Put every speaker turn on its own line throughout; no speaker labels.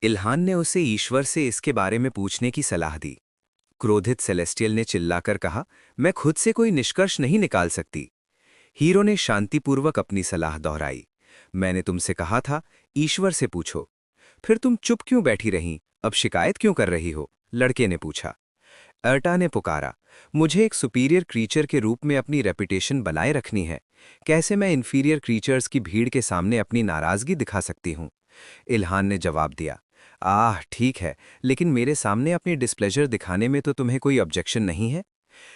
Ilhan ने उसे ईश्वर से इसके बारे में पूछने की सलाह दी। क्रोधित सेलेस्टियल ने चिल्लाकर कहा, मैं खुद से कोई निष्कर्ष नहीं निकाल सकती। हीरो ने शांतिपूर्वक अपनी सलाह दोहराई। मैंने तुमसे कहा था, ईश्वर से पूछो। फिर तुम चुप क्यों बैठी रहीं? अब शिकायत क्यों कर रही हो? लड़के ने पूछा। अर्टा ने पुकारा, मुझे एक सुपीरियर क्रीचर के रूप में अपनी रेपुटेशन बनाए रखनी है। कैसे मैं इन्फीरियर क्रीचर्स की भीड़ के सामने अपनी नाराजगी दिखा सकती हूँ? इल्हान ने जवाब दिया, ठीक है, लेकिन मेरे सामने अपनी डिस्प्लेजर दिखाने में तो तुम्हें कोई ऑब्जेक्शन नहीं है?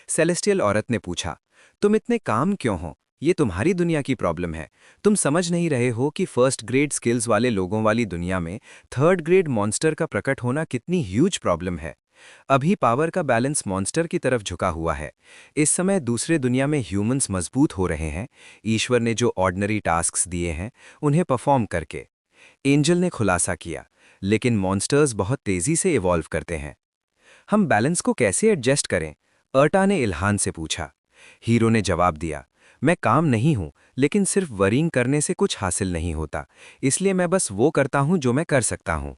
सेलेस्टियल औरत ने पूछा, तुम इतने काम क्यों हो? ये तुम्हारी दुनिया की प्रॉब्लम है। तुम समझ नहीं रहे हो कि फर्स्ट ग्रेड स्किल्स वाले लोगों वाली दुनिया में थर्ड ग्रेड मॉन्स्टर का प्रकट होना कितनी ह्यूज प्रॉब्लम है। अभी पावर का बैलेंस मॉन्स्टर की तरफ झुका हुआ है। इस समय दूसरे दुनिया में ह्यूमंस मजबूत हो रहे हैं, ईश्वर ने जो ऑर्डिनरी टास्क्स दिए हैं उन्हें परफॉर्म करके। एंजल ने खुलासा किया, लेकिन मॉन्स्टर्स बहुत तेजी से इवॉल्व करते हैं। हम बैलेंस को कैसे एडजस्ट करें? अर्टा ने इल्हान से पूछा। हीरो ने जवाब दिया, मैं काम नहीं हूं, लेकिन सिर्फ वरींग करने से कुछ हासिल नहीं होता, इसलिए मैं बस वो करता हूं जो मैं कर सकता हूं।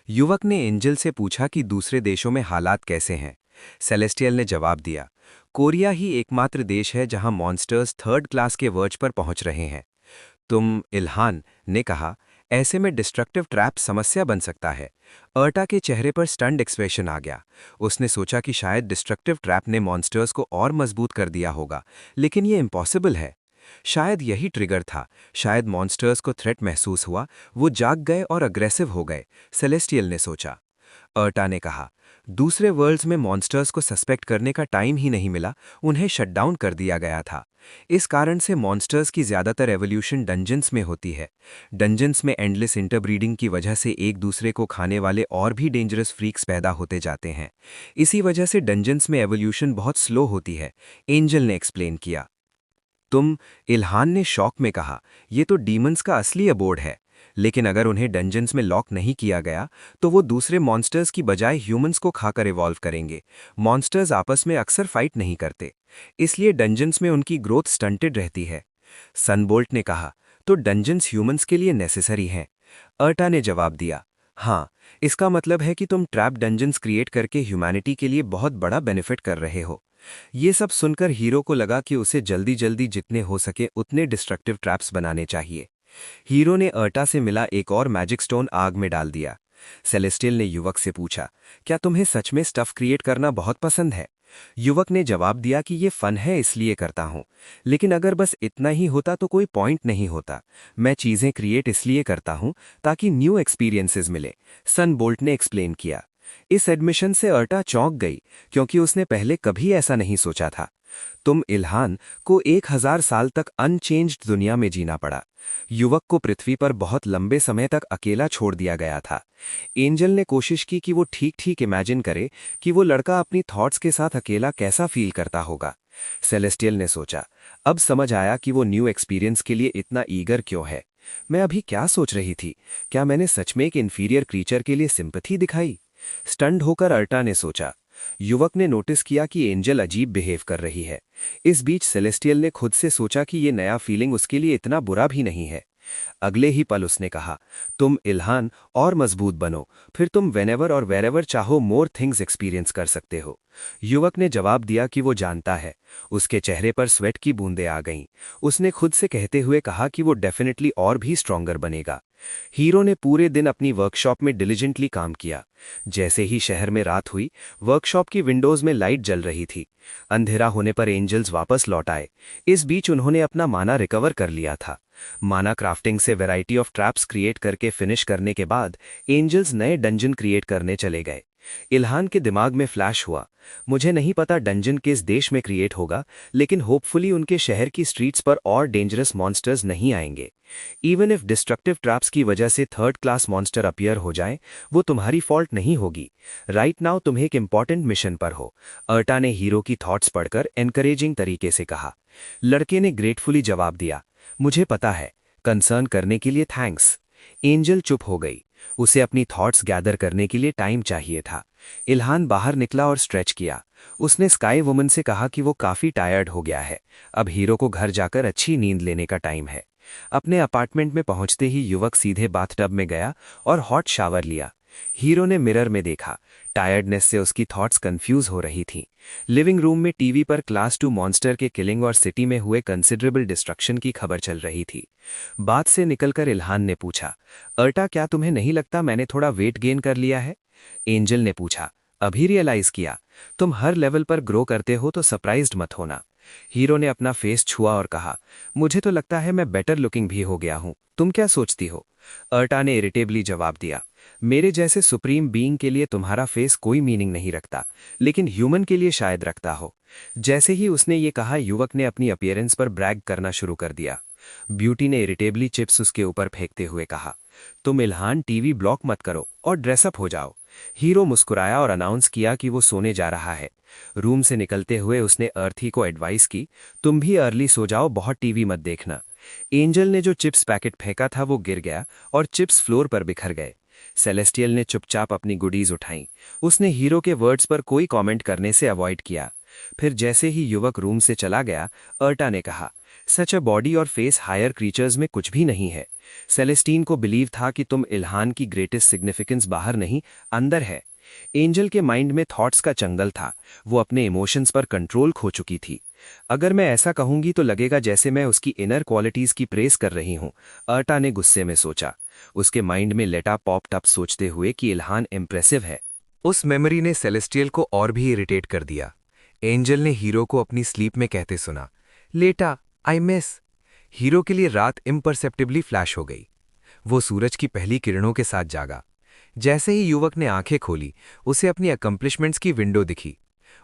युवक ने एंजल से पूछा कि दूसरे देशों में हालात कैसे हैं। सेलेस्टियल ने जवाब दिया, कोरिया ही एकमात्र देश है जहां मॉन्स्टर्स थर्ड क्लास के वर्ज पर पहुंच रहे हैं। इल्हान ने कहा, ऐसे में डिस्ट्रक्टिव ट्रैप समस्या बन सकता है। अर्टा के चेहरे पर स्टन्ड एक्सप्रेशन आ गया। उसने सोचा कि शायद डिस्ट्रक्टिव ट्रैप ने मॉन्स्टर्स को और मजबूत कर दिया होगा, लेकिन ये इम्पॉसिबल है। शायद यही ट्रिगर था। शायद मॉन्स्टर्स को थ्रेट महसूस हुआ, वो जाग गए और अग्रेसिव हो गए, सेलेस्टियल ने सोचा। अर्टा ने कहा, दूसरे वर्ल्ड्स में मॉन्स्टर्स को सस्पेक्ट करने का टाइम ही नहीं मिला, उन्हें शटडाउन कर दिया गया था। इस कारण से मॉन्स्टर्स की ज़्यादातर एवोल्यूशन डंजन्स में होती है। डंजन्स में एंडलेस इंटरब्रीडिंग की वजह से एक दूसरे को खाने वाले और भी डेंजरस फ्रीक्स पैदा होते जाते हैं। इसी वजह से डंजन्स में एवोल्यूशन बहुत स्लो होती है, एंजल ने एक्सप्लेन किया। इल्हान ने शॉक में कहा, यह तो डीमंस का असली अबोर्ड है। लेकिन अगर उन्हें डंजन्स में लॉक नहीं किया गया तो वो दूसरे मॉन्स्टर्स की बजाय ह्यूमंस को खाकर इवॉल्व करेंगे। मॉन्स्टर्स आपस में अक्सर फाइट नहीं करते, इसलिए डंजन्स में उनकी ग्रोथ स्टंटेड रहती है। सनबोल्ट ने कहा, तो डंजन्स ह्यूमंस के लिए नेसेसरी हैं? अर्टा ने जवाब दिया, हाँ, इसका मतलब है कि तुम ट्रैप डंजन्स क्रिएट करके ह्यूमैनिटी के लिए बहुत बड़ा बेनिफिट कर रहे हो। ये सब सुनकर हीरो को लगा कि उसे जल्दी जल्दी जितने हो सके उतने डिस्ट्रक्टिव ट्रैप्स बनाने चाहिए। हीरो ने अर्टा से मिला एक और मैजिक स्टोन आग में डाल दिया। सेलेस्टियल ने युवक से पूछा, क्या तुम्हें सच में स्टफ क्रिएट करना बहुत पसंद है? युवक ने जवाब दिया कि ये फन है इसलिए करता हूँ, लेकिन अगर बस इतना ही होता तो कोई पॉइंट नहीं होता। मैं चीज़ें क्रिएट इसलिए करता हूँ ताकि न्यू एक्सपीरियंसेस मिले, सनबोल्ट ने एक्सप्लेन किया। इस एडमिशन से अर्टा चौंक गई, क्योंकि उसने पहले कभी ऐसा नहीं सोचा था। इल्हान को 1000 साल तक अनचेंज्ड दुनिया में जीना पड़ा। युवक को पृथ्वी पर बहुत लंबे समय तक अकेला छोड़ दिया गया था। एंजल ने कोशिश की कि वो ठीक ठीक इमेजिन करे कि वो लड़का अपनी थॉट्स के साथ अकेला कैसा फील करता होगा। सेलेस्टियल ने सोचा, अब समझ आया कि वो न्यू एक्सपीरियंस के लिए इतना ईगर क्यों है। मैं अभी क्या सोच रही थी, क्या मैंने सच में एक इन्फीरियर क्रीचर के लिए सिंपैथी दिखाई? स्टन्ड होकर अर्टा ने सोचा। युवक ने नोटिस किया कि एंजल अजीब बिहेव कर रही है। इस बीच सेलेस्टियल ने खुद से सोचा कि ये नया फीलिंग उसके लिए इतना बुरा भी नहीं है। अगले ही पल उसने कहा, तुम इल्हान और मजबूत बनो, फिर तुम वेनेवर और वेरेवर चाहो मोर थिंग्स एक्सपीरियंस कर सकते हो। युवक ने जवाब दिया कि वो जानता है। उसके चेहरे पर स्वेट की बूंदें आ गईं। उसने खुद से कहते हुए कहा कि वो डेफिनेटली और भी स्ट्रॉन्गर बनेगा। हीरो ने पूरे दिन अपनी वर्कशॉप में डिलीजेंटली काम किया। जैसे ही शहर में रात हुई, वर्कशॉप की विंडोज में लाइट जल रही थी। अंधेरा होने पर एंजल्स वापस लौट आए। इस बीच उन्होंने अपना माना रिकवर कर लिया था। माना क्राफ्टिंग से वैरायटी ऑफ ट्रैप्स क्रिएट करके फिनिश करने के बाद एंजल्स नए डंजन क्रिएट करने चले गए। इल्हान के दिमाग में फ्लैश हुआ, मुझे नहीं पता डंजन किस देश में क्रिएट होगा, लेकिन होपफुली उनके शहर की स्ट्रीट्स पर और डेंजरस मॉन्स्टर्स नहीं आएंगे। इवन इफ डिस्ट्रक्टिव ट्रैप्स की वजह से थर्ड क्लास मॉन्स्टर अपीयर हो जाएं, वो तुम्हारी फॉल्ट नहीं होगी। राइट नाउ तुम एक इंपॉर्टेंट मिशन पर हो, अर्टा ने हीरो की थॉट्स पढ़कर एनकरेजिंग तरीके से कहा। लड़के ने ग्रेटफुली जवाब दिया, मुझे पता है, कंसर्न करने के लिए थैंक्स। एंजल चुप हो गई। उसे अपनी थॉट्स गैदर करने के लिए टाइम चाहिए था। इल्हान बाहर निकला और स्ट्रेच किया। उसने स्काई वुमन से कहा कि वो काफी टायर्ड हो गया है, अब हीरो को घर जाकर अच्छी नींद लेने का टाइम है। अपने अपार्टमेंट में पहुंचते ही युवक सीधे बाथटब में गया और हॉट शावर लिया।
हीरो ने मिरर में देखा। टायर्डनेस से उसकी थॉट्स कंफ्यूज हो रही थीं। लिविंग रूम में टीवी पर क्लास 2 मॉन्स्टर के किलिंग और सिटी में हुए कंसिडरेबल डिस्ट्रक्शन की खबर चल रही थी। बात से निकलकर इल्हान ने पूछा, अर्टा क्या तुम्हें नहीं लगता मैंने थोड़ा वेट गेन कर लिया है? एंजल ने पूछा, अभी रियलाइज किया? तुम हर लेवल पर ग्रो करते हो तो सरप्राइज्ड मत होना। हीरो ने अपना फेस छुआ और कहा, मुझे तो लगता है मैं बेटर लुकिंग भी हो गया हूं। तुम क्या सोचती हो? अर्टा ने इरिटेबली जवाब दिया, मेरे जैसे सुप्रीम बीइंग के लिए तुम्हारा फेस कोई मीनिंग नहीं रखता, लेकिन ह्यूमन के लिए शायद रखता हो। जैसे ही उसने ये कहा, युवक ने अपनी अपीयरेंस पर ब्रैग करना शुरू कर दिया। ब्यूटी ने इरिटेबली चिप्स उसके ऊपर फेंकते हुए कहा, तुम इल्हान टीवी ब्लॉक मत करो और ड्रेसअप हो जाओ। हीरो मुस्कुराया और अनाउंस किया कि वो सोने जा रहा है। रूम से निकलते हुए उसने अर्थी को एडवाइस की, तुम भी अर्ली सो जाओ, बहुत टीवी मत देखना। एंजल ने जो चिप्स पैकेट फेंका था वो गिर गया और चिप्स फ्लोर पर बिखर गए। सेलेस्टियल ने चुपचाप अपनी गुडीज उठाई। उसने हीरो के वर्ड्स पर कोई कमेंट करने से अवॉइड किया। फिर जैसे ही युवक रूम से चला गया, अर्टा ने कहा, सच अ बॉडी और फेस हायर क्रीचर्स में कुछ भी नहीं है। सेलेस्टीन को बिलीव था कि तुम इल्हान की ग्रेटेस्ट सिग्निफिकेंस बाहर नहीं, अंदर है। एंजल के माइंड में थॉट्स का जंगल था। वो अपने इमोशंस पर कंट्रोल खो चुकी थी। अगर मैं ऐसा कहूंगी तो लगेगा जैसे मैं उसकी इनर क्वालिटीज की प्रेस कर रही हूं, अर्टा ने गुस्से में सोचा। उसके माइंड में लेटा पॉप्ड अप सोचते हुए कि इल्हान इम्प्रेसिव है।
उस मेमोरी ने सेलेस्टियल को और भी इरिटेट कर दिया। एंजल ने हीरो को अपनी स्लीप में कहते सुना, लेटा, आई मिस। हीरो के लिए रात इम्परसेप्टिबली फ्लैश हो गई। वो सूरज की पहली किरणों के साथ जागा। जैसे ही युवक ने आंखें खोली, उसे अपनी अकम्प्लिशमेंट्स की विंडो दिखी।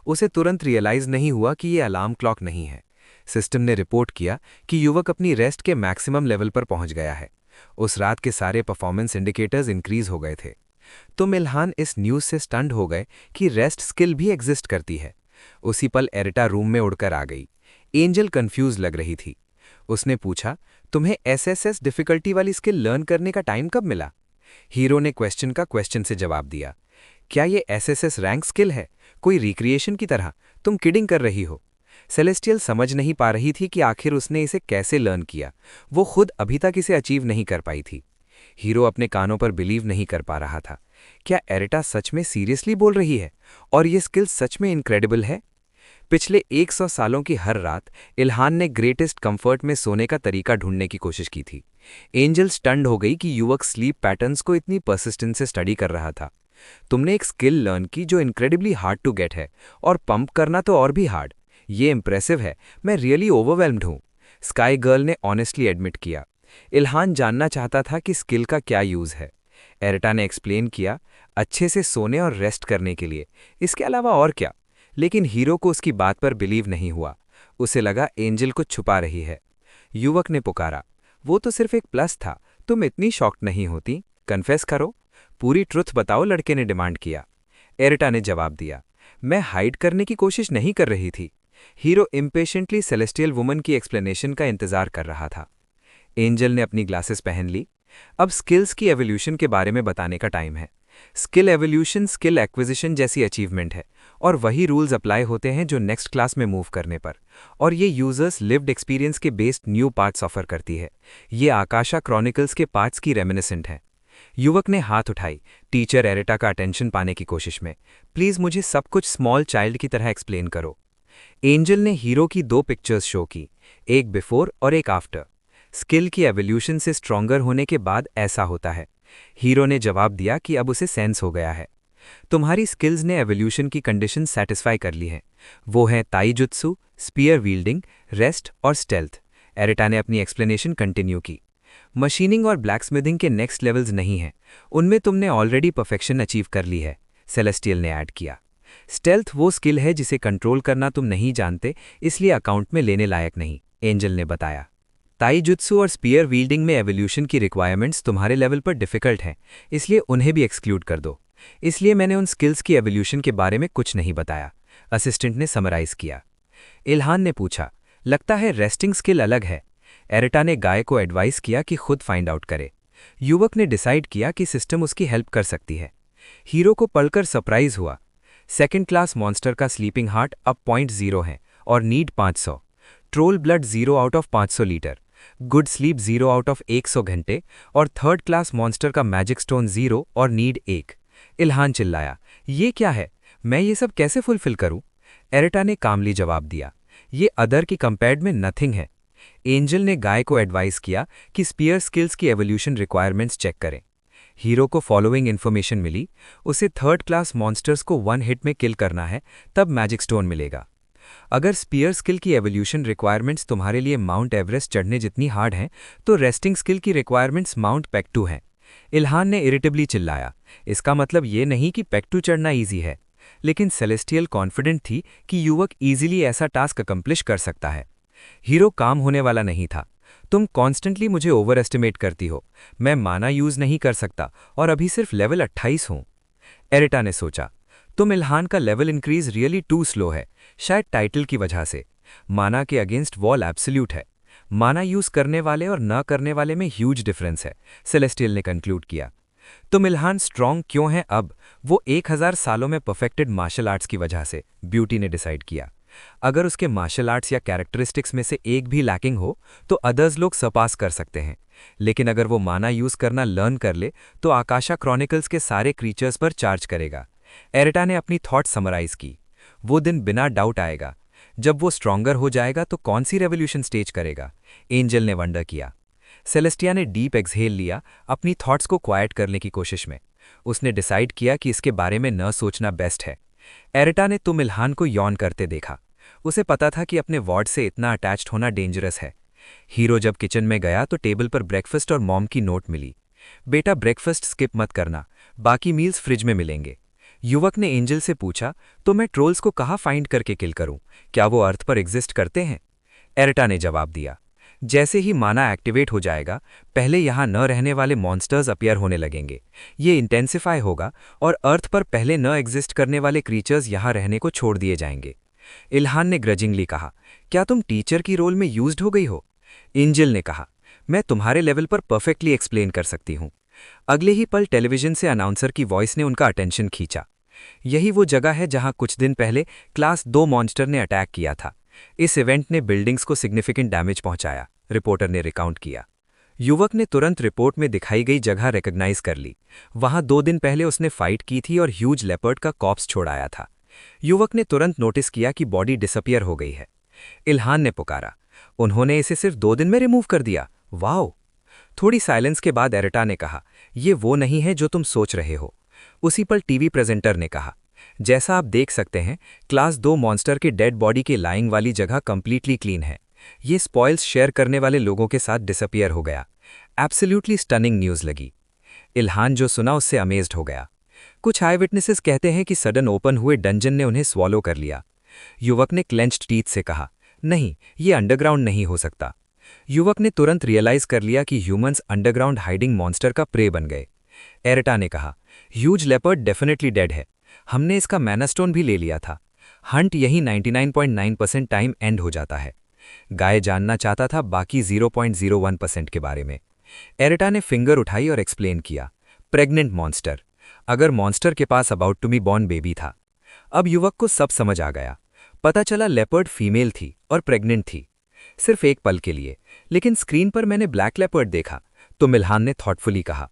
उसे तुरंत रियलाइज नहीं हुआ कि ये अलार्म क्लॉक नहीं है। सिस्टम ने रिपोर्ट किया कि युवक अपनी रेस्ट के मैक्सिमम लेवल पर पहुंच गया है। उस रात के सारे परफॉर्मेंस इंडिकेटर्स इंक्रीज हो गए थे। तुम इल्हान इस न्यूज से स्टंड हो गए कि रेस्ट स्किल भी एग्जिस्ट करती है। उसी पल एरिटा रूम में उड़कर आ गई। एंजल कंफ्यूज लग रही थी। उसने पूछा, तुम्हें एसएसएस डिफिकल्टी वाली स्किल लर्न करने का टाइम कब मिला? हीरो ने क्वेश्चन का क्वेश्चन से जवाब दिया, क्या ये एसएसएस रैंक स्किल है, कोई रिक्रिएशन की तरह? तुम किडिंग कर रही हो। सेलेस्टियल समझ नहीं पा रही थी कि आखिर उसने इसे कैसे लर्न किया। वो खुद अभी तक इसे अचीव नहीं कर पाई थी। हीरो अपने कानों पर बिलीव नहीं कर पा रहा था। क्या एरिटा सच में सीरियसली बोल रही है और ये स्किल सच में इनक्रेडिबल है? पिछले 100 सालों की हर रात इल्हान ने ग्रेटेस्ट कंफर्ट में सोने का तरीका ढूंढने की कोशिश की थी। एंजल स्टंड हो गई कि युवक स्लीप पैटर्न्स को इतनी परसिस्टेंस से स्टडी कर रहा था। तुमने एक स्किल लर्न की जो इनक्रेडिबली हार्ड टू गेट है, और पंप करना तो और भी हार्ड। ये इंप्रेसिव है, मैं रियली ओवरवेल्म्ड हूँ, स्काई गर्ल ने ऑनेस्टली एडमिट किया। इल्हान जानना चाहता था कि स्किल का क्या यूज़ है। एरिटा ने एक्सप्लेन किया, अच्छे से सोने और रेस्ट करने के लिए, इसके अलावा और क्या? लेकिन हीरो को उसकी बात पर बिलीव नहीं हुआ। उसे लगा एंजल कुछ छुपा रही है। युवक ने पुकारा, वो तो सिर्फ एक प्लस था, तुम इतनी शॉक्ड नहीं होती, कन्फेस करो, पूरी ट्रुथ बताओ, लड़के ने डिमांड किया। एरिटा ने जवाब दिया, मैं हाइड करने की कोशिश नहीं कर रही थी। हीरो इम्पेशेंटली सेलेस्टियल वुमन की एक्सप्लेनेशन का इंतजार कर रहा था। एंजल ने अपनी ग्लासेस पहन ली। अब स्किल्स की एवोल्यूशन के बारे में बताने का टाइम है। स्किल एवोल्यूशन स्किल एक्विजिशन जैसी अचीवमेंट है, और वही रूल्स अप्लाई होते हैं जो नेक्स्ट क्लास में मूव करने पर। और ये यूजर्स लिव्ड एक्सपीरियंस के बेस्ड न्यू पार्ट्स ऑफर करती है। ये आकाशा क्रॉनिकल्स के पार्ट्स की रेमिनिसेंट है। युवक ने हाथ उठाई, टीचर एरिटा का अटेंशन पाने की कोशिश में। प्लीज मुझे सब कुछ स्मॉल चाइल्ड की तरह एक्सप्लेन करो। एंजल ने हीरो की 2 पिक्चर्स शो की, एक बिफोर और एक आफ्टर। स्किल की एवोल्यूशन से स्ट्रॉन्गर होने के बाद ऐसा होता है। हीरो ने जवाब दिया कि अब उसे सेंस हो गया है। तुम्हारी स्किल्स ने एवोल्यूशन की कंडीशन सेटिस्फाई कर ली है। वो है ताईजुत्सु, स्पीयर वील्डिंग, रेस्ट और स्टेल्थ। एरिटा ने अपनी एक्सप्लेनेशन कंटिन्यू की। मशीनिंग और ब्लैकस्मिथिंग के नेक्स्ट लेवल्स नहीं हैं, उनमें तुमने ऑलरेडी परफेक्शन अचीव कर ली है, सेलेस्टियल ने ऐड किया। स्टेल्थ वो स्किल है जिसे कंट्रोल करना तुम नहीं जानते, इसलिए अकाउंट में लेने लायक नहीं, एंजल ने बताया। ताईजुत्सु और स्पीयर वील्डिंग में एवोल्यूशन की रिक्वायरमेंट्स तुम्हारे लेवल पर डिफिकल्ट हैं, इसलिए उन्हें भी एक्सक्लूड कर दो। इसलिए मैंने उन स्किल्स की एवोल्यूशन के बारे में कुछ नहीं बताया, असिस्टेंट ने समराइज किया। इल्हान ने पूछा, लगता है रेस्टिंग स्किल अलग है। एरिटा ने गाय को एडवाइस किया कि खुद फाइंड आउट करे। युवक ने डिसाइड किया कि सिस्टम उसकी हेल्प कर सकती है। हीरो को पढ़कर सरप्राइज हुआ। सेकेंड क्लास मॉन्स्टर का स्लीपिंग हार्ट अब 0.0 है और need 500। Troll blood 0 out of 500 litre, good sleep 0 out of 100 घंटे, और थर्ड क्लास मॉन्स्टर का मैजिक स्टोन 0 और नीड 1।
इल्हान चिल्लाया, ये क्या है? मैं ये सब कैसे फुलफिल करूं? एरिटा ने कामली जवाब दिया, ये अदर की कंपेयर्ड में नथिंग है। एंजल ने गाय को एडवाइस किया कि स्पीयर स्किल्स की एवोल्यूशन रिक्वायरमेंट्स चेक करें। हीरो को फॉलोइंग इन्फॉर्मेशन मिली, उसे थर्ड क्लास मॉन्स्टर्स को 1 हिट में किल करना है, तब मैजिक स्टोन मिलेगा। अगर स्पीयर स्किल की एवोल्यूशन रिक्वायरमेंट्स तुम्हारे लिए माउंट एवरेस्ट चढ़ने जितनी हार्ड हैं, तो रेस्टिंग स्किल की रिक्वायरमेंट्स माउंट पेक्टू हैं। इल्हान ने इरिटेबली चिल्लाया, इसका मतलब ये नहीं कि पेक्टू चढ़ना ईजी है। लेकिन सेलेस्टियल कॉन्फिडेंट थी कि युवक ईजिली ऐसा टास्क अकम्प्लिश कर सकता है। हीरो काम होने वाला नहीं था। तुम कॉन्स्टेंटली मुझे ओवर एस्टिमेट करती हो। मैं माना यूज नहीं कर सकता और अभी सिर्फ लेवल 28 हूं। एरिटा ने सोचा, तुम इल्हान का level increase really too slow है, शायद टाइटल की वजह से। माना के अगेंस्ट वॉल एब्सोल्यूट है। माना यूज करने वाले और न करने वाले में ह्यूज डिफरेंस है, सेलेस्टियल ने कंक्लूड किया। तुम इल्हान स्ट्रांग क्यों है अब? वो 1000 सालों में परफेक्टेड मार्शल आर्ट्स की वजह से, ब्यूटी ने डिसाइड किया। अगर उसके मार्शल आर्ट्स या कैरेक्टरिस्टिक्स में से एक भी लैकिंग हो तो अदर्स लोग सरपास कर सकते हैं। लेकिन अगर वो माना यूज करना लर्न कर ले तो आकाशा क्रॉनिकल्स के सारे क्रीचर्स पर चार्ज करेगा। एरिटा ने अपनी थॉट समराइज की। वो दिन बिना डाउट आएगा। जब वो स्ट्रॉन्गर हो जाएगा तो कौन सी रेवोल्यूशन स्टेज करेगा? एंजल ने वंडर किया। सेलेस्टिया ने डीप एक्सहेल लिया, अपनी थॉट्स को क्वाइट करने की कोशिश में। उसने डिसाइड किया कि इसके बारे में न सोचना बेस्ट है। एरिटा ने तुम इल्हान को यौन करते देखा। उसे पता था कि अपने वार्ड से इतना अटैच्ड होना डेंजरस है। हीरो जब किचन में गया तो टेबल पर ब्रेकफास्ट और मॉम की नोट मिली। बेटा, ब्रेकफास्ट स्किप मत करना, बाकी मील्स फ्रिज में मिलेंगे। युवक ने एंजल से पूछा, तो मैं ट्रोल्स को कहाँ फाइंड करके किल करूं? क्या वो अर्थ पर एग्जिस्ट करते हैं? एरिटा ने जवाब दिया, जैसे ही माना एक्टिवेट हो जाएगा, पहले यहां न रहने वाले मॉन्स्टर्स अपीयर होने लगेंगे। ये इंटेंसिफाई होगा और अर्थ पर पहले न एग्जिस्ट करने वाले क्रीचर्स यहां रहने को छोड़ दिए जाएंगे। इल्हान ने ग्रजिंगली कहा, क्या तुम टीचर की रोल में यूज्ड हो गई हो? एंजल ने कहा, मैं तुम्हारे लेवल पर परफेक्टली एक्सप्लेन कर सकती हूं। अगले ही पल टेलीविजन से अनाउंसर की वॉइस ने उनका अटेंशन खींचा। यही वो जगह है जहां कुछ दिन पहले क्लास 2 मॉन्स्टर ने अटैक किया था। इस इवेंट ने बिल्डिंग्स को सिग्निफिकेंट डैमेज पहुंचाया, रिपोर्टर ने रिकाउंट किया। युवक ने तुरंत रिपोर्ट में दिखाई गई जगह रिकॉग्नाइज कर ली। वहां 2 दिन पहले उसने फाइट की थी और ह्यूज लेपर्ड का कॉप्स छोड़ाया था। युवक ने तुरंत नोटिस किया कि बॉडी डिसअपियर हो गई है। इल्हान ने पुकारा, उन्होंने इसे सिर्फ 2 दिन में रिमूव कर दिया, वाओ। थोड़ी साइलेंस के बाद एरिटा ने कहा, ये वो नहीं है जो तुम सोच रहे हो। उसी पल टीवी प्रेजेंटर ने कहा, जैसा आप देख सकते हैं, क्लास 2 मॉन्स्टर के डेड बॉडी के लाइंग वाली जगह कंप्लीटली क्लीन है। ये स्पॉइल्स शेयर करने वाले लोगों के साथ डिसअपियर हो गया। एब्सोल्युटली स्टनिंग न्यूज लगी। इल्हान जो सुना उससे अमेज्ड हो गया। कुछ आई विटनेसेस कहते हैं कि सडन ओपन हुए डंजन ने उन्हें स्वॉलो कर लिया। युवक ने क्लेंच्ड टीथ से कहा, नहीं, ये अंडरग्राउंड नहीं हो सकता। युवक ने तुरंत रियलाइज कर लिया कि ह्यूमंस अंडरग्राउंड हाइडिंग मॉन्स्टर का प्रे बन गए। एरिटा ने कहा, ह्यूज लेपर्ड डेफिनेटली डेड है। हमने इसका मैनास्टोन भी ले लिया था। हंट यही 99.9% टाइम एंड हो जाता है। गाय जानना चाहता था बाकी 0.01% के बारे में। एरिटा ने फिंगर उठाई और एक्सप्लेन किया, प्रेग्नेंट मॉन्स्टर। अगर मॉन्स्टर के पास about to be born baby था। अब युवक को सब समझ आ गया। पता चला लेपर्ड फीमेल थी और प्रेग्नेंट थी। सिर्फ एक पल के लिए, लेकिन स्क्रीन पर मैंने ब्लैक लेपर्ड देखा, तो मिल्हान ने थॉटफुली कहा।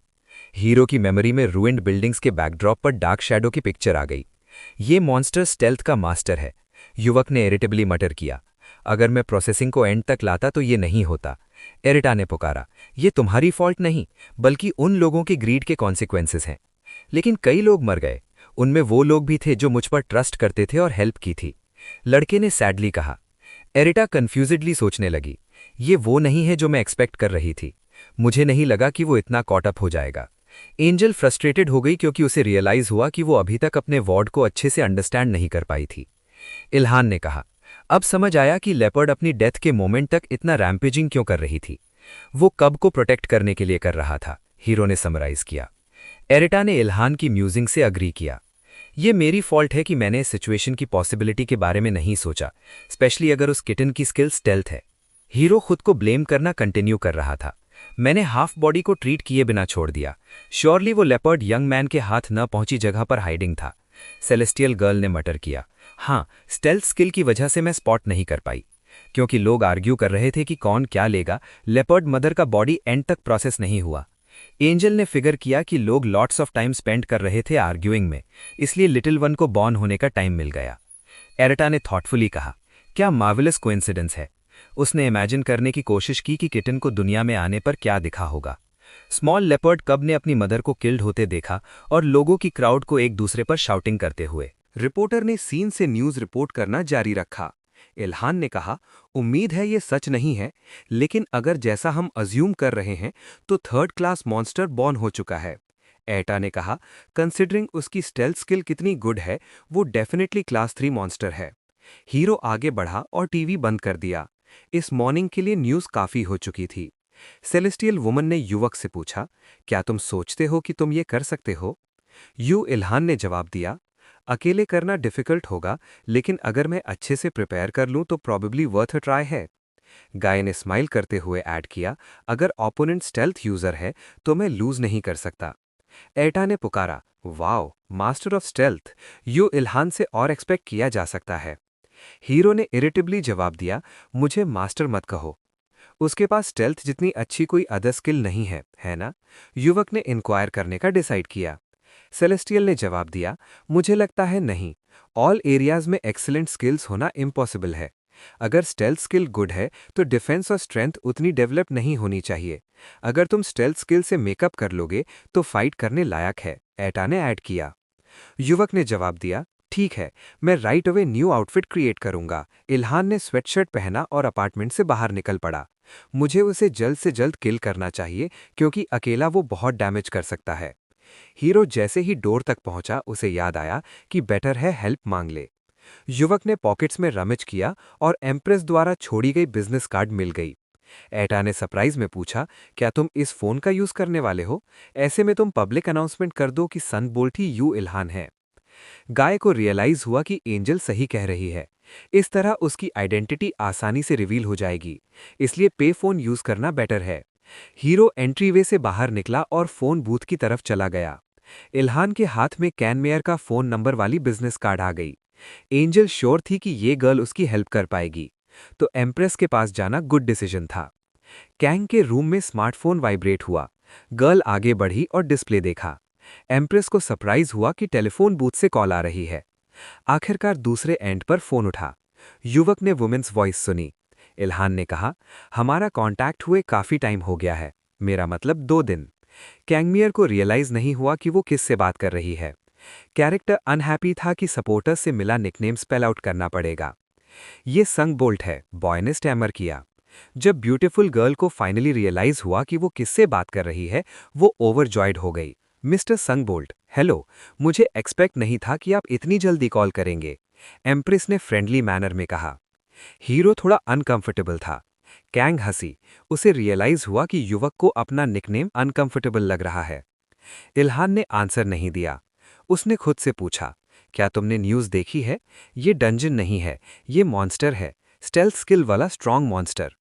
हीरो की मेमोरी में रूइंड बिल्डिंग्स के बैकड्रॉप पर डार्क शैडो की पिक्चर आ गई। ये मॉन्स्टर स्टेल्थ का मास्टर है। युवक ने इरिटेबली मटर किया, अगर मैं प्रोसेसिंग को एंड तक लाता तो ये नहीं होता। एरिटा ने पुकारा, ये तुम्हारी फॉल्ट नहीं, बल्कि उन लोगों के ग्रीड के कॉन्सिक्वेंसेस हैं। लेकिन कई लोग मर गए। उनमें वो लोग भी थे जो मुझ पर ट्रस्ट करते थे और हेल्प की थी, लड़के ने सैडली कहा। एरिटा कंफ्यूजिडली सोचने लगी, ये वो नहीं है जो मैं एक्सपेक्ट कर रही थी। मुझे नहीं लगा कि वो इतना कॉट अप हो जाएगा। एंजल फ्रस्ट्रेटेड हो गई क्योंकि उसे रियलाइज हुआ कि वो अभी तक अपने वार्ड को अच्छे से अंडरस्टैंड नहीं कर पाई थी। इल्हान ने कहा, अब समझ आया कि लेपर्ड अपनी डेथ के मोमेंट तक इतना रैम्पेजिंग क्यों कर रही थी। वो कब को प्रोटेक्ट करने के लिए कर रहा था, हीरो ने समराइज किया। एरिटा ने इल्हान की म्यूजिंग से अग्री किया। ये मेरी फॉल्ट है कि मैंने इस सिचुएशन की पॉसिबिलिटी के बारे में नहीं सोचा, स्पेशली अगर उस किटन की स्किल स्टेल्थ है। हीरो खुद को ब्लेम करना कंटिन्यू कर रहा था। मैंने हाफ बॉडी को ट्रीट किए बिना छोड़ दिया। श्योरली वो लेपर्ड यंग मैन के हाथ न पहुंची जगह पर हाइडिंग था। सेलेस्टियल गर्ल ने मटर किया, हाँ, स्टेल्थ स्किल की वजह से मैं स्पॉट नहीं कर पाई। क्योंकि लोग आर्ग्यू कर रहे थे कि कौन क्या लेगा, लेपर्ड मदर का बॉडी एंड तक प्रोसेस नहीं हुआ। एंजल ने फिगर किया कि लोग लॉट्स ऑफ टाइम स्पेंड कर रहे थे आर्ग्यूइंग में, इसलिए लिटिल वन को बॉर्न होने का टाइम मिल गया। एरेटा ने थॉटफुली कहा, क्या मार्वेलस कोइंसिडेंस है। उसने इमेजिन करने की कोशिश की कि किटन को दुनिया में आने पर क्या दिखा होगा। स्मॉल लेपर्ड कब ने अपनी मदर को किल्ड होते देखा और लोगों की क्राउड को एक दूसरे पर शाउटिंग करते हुए।
रिपोर्टर ने सीन से न्यूज रिपोर्ट करना जारी रखा। इल्हान ने कहा, उम्मीद है ये सच नहीं है, लेकिन अगर जैसा हम अज्यूम कर रहे हैं तो थर्ड क्लास मॉन्स्टर बॉर्न हो चुका है। एटा ने कहा, कंसिडरिंग उसकी स्टेल्थ स्किल कितनी गुड है, वो डेफिनेटली क्लास 3 मॉन्स्टर है। हीरो आगे बढ़ा और टीवी बंद कर दिया। इस मॉर्निंग के लिए न्यूज काफी हो चुकी थी। सेलेस्टियल वुमन ने युवक से पूछा, क्या तुम सोचते हो कि तुम ये कर सकते हो? इल्हान ने जवाब दिया, अकेले करना डिफिकल्ट होगा, लेकिन अगर मैं अच्छे से प्रिपेयर कर लूं तो प्रॉबेबली वर्थ अ ट्राई है। गाय ने स्माइल करते हुए ऐड किया, अगर ओपोनेंट स्टेल्थ यूजर है तो मैं लूज नहीं कर सकता। एटा ने पुकारा, wow, master of stealth, Ilhan से और एक्सपेक्ट किया जा सकता है। हीरो ने इरिटेबली जवाब दिया, मुझे मास्टर मत कहो, उसके पास स्टेल्थ जितनी अच्छी कोई अदर स्किल नहीं है ना? युवक ने इंक्वायर करने का डिसाइड किया। सेलेस्टियल ने जवाब दिया, मुझे लगता है नहीं, ऑल एरियाज में एक्सीलेंट स्किल्स होना इम्पॉसिबल है। अगर स्टेल्थ स्किल गुड है तो डिफेंस और स्ट्रेंथ उतनी डेवलप नहीं होनी चाहिए। अगर तुम स्टेल्थ स्किल से मेकअप कर लोगे तो फाइट करने लायक है, एटा ने ऐड किया। युवक ने जवाब दिया, ठीक है, मैं right away new outfit create करूंगा। इल्हान ने स्वेटशर्ट पहना और अपार्टमेंट से बाहर निकल पड़ा। मुझे उसे जल्द से जल्द किल करना चाहिए क्योंकि अकेला वो बहुत डैमेज कर सकता है। हीरो जैसे ही डोर तक पहुंचा उसे याद आया कि बेटर है हेल्प मांग ले। युवक ने पॉकेट्स में रमच किया और एम्प्रेस द्वारा छोड़ी गई बिजनेस कार्ड मिल गई। एटा ने सरप्राइज में पूछा, क्या तुम इस फोन का यूज करने वाले हो? ऐसे में तुम पब्लिक अनाउंसमेंट कर दो कि सन बोल्ट ही इल्हान है। गाय को रियलाइज हुआ कि एंजल सही कह रही है। इस तरह उसकी आइडेंटिटी आसानी से रिवील हो जाएगी, इसलिए पे फोन यूज करना बेटर है। हीरो एंट्रीवे से बाहर निकला और फोन बूथ की तरफ चला गया। इल्हान के हाथ में कैन मेयर का फोन नंबर वाली बिजनेस कार्ड आ गई। एंजल श्योर थी कि ये गर्ल उसकी हेल्प कर पाएगी, तो एम्प्रेस के पास जाना गुड डिसीजन था। कैंग के रूम में स्मार्टफोन वाइब्रेट हुआ। गर्ल आगे बढ़ी और डिस्प्ले देखा। एम्प्रेस को सरप्राइज हुआ कि टेलीफोन बूथ से कॉल आ रही है। आखिरकार दूसरे एंड पर फोन उठा। युवक ने वुमेन्स वॉइस सुनी। इल्हान ने कहा, हमारा कांटेक्ट हुए काफी टाइम हो गया है, मेरा मतलब 2 दिन। कैंगमियर को रियलाइज नहीं हुआ कि वो किससे बात कर रही है। कैरेक्टर अनहैप्पी था कि सपोर्टर्स से मिला निकनेम स्पेल आउट करना पड़ेगा। ये संग बोल्ट है, बॉय ने स्टैमर किया। जब ब्यूटीफुल गर्ल को फाइनली रियलाइज हुआ कि वो किससे बात कर रही है, वो ओवरजॉयड हो गई। मिस्टर संगबोल्ट, हेलो, मुझे एक्सपेक्ट नहीं था कि आप इतनी जल्दी कॉल करेंगे, एम्प्रेस ने फ्रेंडली मैनर में कहा। हीरो थोड़ा अनकंफर्टेबल था। कैंग हंसी। उसे रियलाइज हुआ कि युवक को अपना निकनेम अनकंफर्टेबल लग रहा है। इल्हान ने आंसर नहीं दिया। उसने खुद से पूछा, क्या तुमने न्यूज़ देखी है? ये डंजन नहीं है, ये मॉन्स्टर है, स्टेल्थ स्किल वाला स्ट्रॉन्ग मॉन्स्टर।